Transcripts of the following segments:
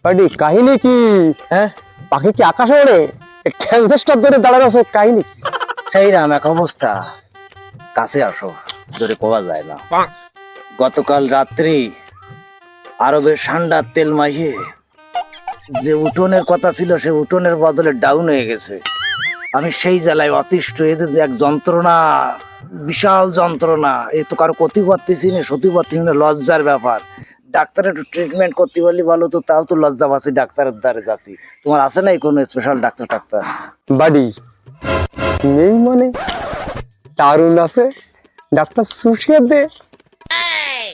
বাড়ি কাহিনী কি? হ্যাঁ, পাখি কি আকাশে ওড়ে? ট্রান্সিস্টর ধরে দাঁড়ানো আছে, কাহিনী সেই রাম এক অবস্থা। কাছে আসো, ধরে কোয়া যায় না। গতকাল রাত্রি আরবের ঠান্ডার তেল মাইয়ে যে উঠোনের কথা ছিল সে উঠোনের বদলে ডাউন হয়ে গেছে। আমি সেই জেলায় অতিষ্ঠ। এতে যে এক যন্ত্রণা, বিশাল যন্ত্রণা। এ তো কারো ক্ষতি পারতেছি না, সত্যি পারতেছি না, লজ্জার ব্যাপার। ডাক্তার একটু ট্রিটমেন্ট করতে পারলি ভালো, তো তাও তো লজ্জা পাচ্ছি ডাক্তারের দ্বারে যাচ্ছি। তোমার আছে নাই কোনো স্পেশাল ডাক্তার টাক্তার? বাড়ি নেই মানে? দারুণ আছে ডাক্তার সুশিয়া দে।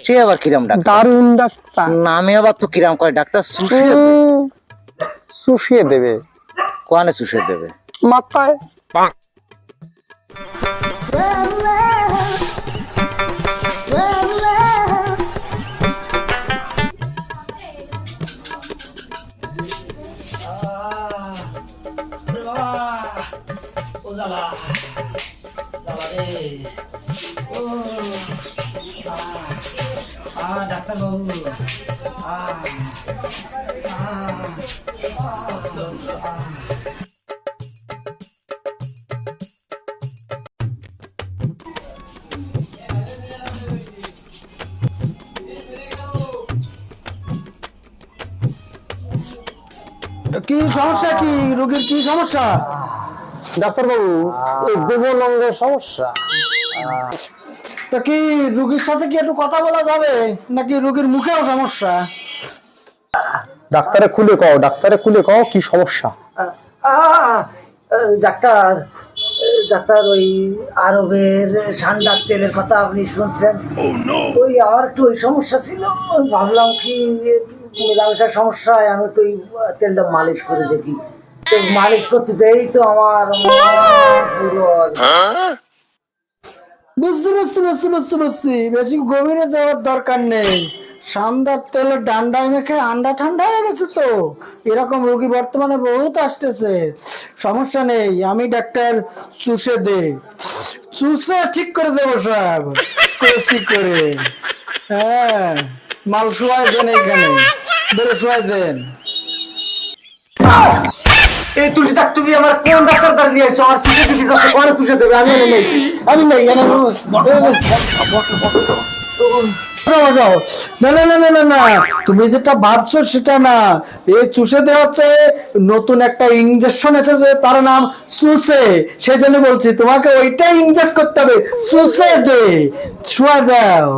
সে আবার কিরাম ডাক্তার? দারুণ ডাক্তার। নামে আবার তো কিরাম কয় ডাক্তার সুশিয়ে সুশিয়ে দেবে। কোয়ানে সুশিয়ে দেবে? মাথায়। ডাক্তার বাবু, কি সমস্যা? কি রোগীর কি সমস্যা? ডাক্তার বাবু, এই গোবর অঙ্গের সমস্যা। তা কি রোগীর সাথে কি একটু কথা বলা যাবে, নাকি রোগীর মুখেও সমস্যা? ডাক্তারে খুলে কও কি সমস্যা। ডাক্তার, ডাক্তার ওই আরবের ঠান্ডার তেলের কথা আপনি শুনছেন? ওই আমার একটু ওই সমস্যা ছিল। ভাবলাম কি মেলামেশার সমস্যা, আমি একটু ওই তেলটা মালিশ করে দেখি। তো মালিশ করতে যেই তো আমার পুরো বুঝছি। বেশি গভীরে যাওয়ার দরকার নেই। সান্দার তেলে ডান্ডায় মেখে আন্ডা ঠান্ডা হয়ে গেছে তো। এরকম রোগী বর্তমানে বহুত আসতেছে। সমস্যা নেই, আমি ডাক্তার চুষে ঠিক করে দেবো সব কষি করে। হ্যাঁ, মাল শোয়াই দেন, এইখানে বেরো শোয়াই দেন। এই তুলি ডাক্তার, তুমি আমার কোন ডাক্তার দ্বারা নিয়ে আসছো? আমার চুষে দিতে যাচ্ছে, কোনে চুষে দেবে? আমি নেই, আমি নেই। না, তুমি যেটা ভাবছো সেটা না। এই চুষে দেওয়া হচ্ছে নতুন একটা ইনজেকশন এসেছে, তার নাম চুষে। সেই জন্য বলছি তোমাকে ওইটাই ইনজেক্ট করতে হবে। চুষে দে, ছুয়া দাও।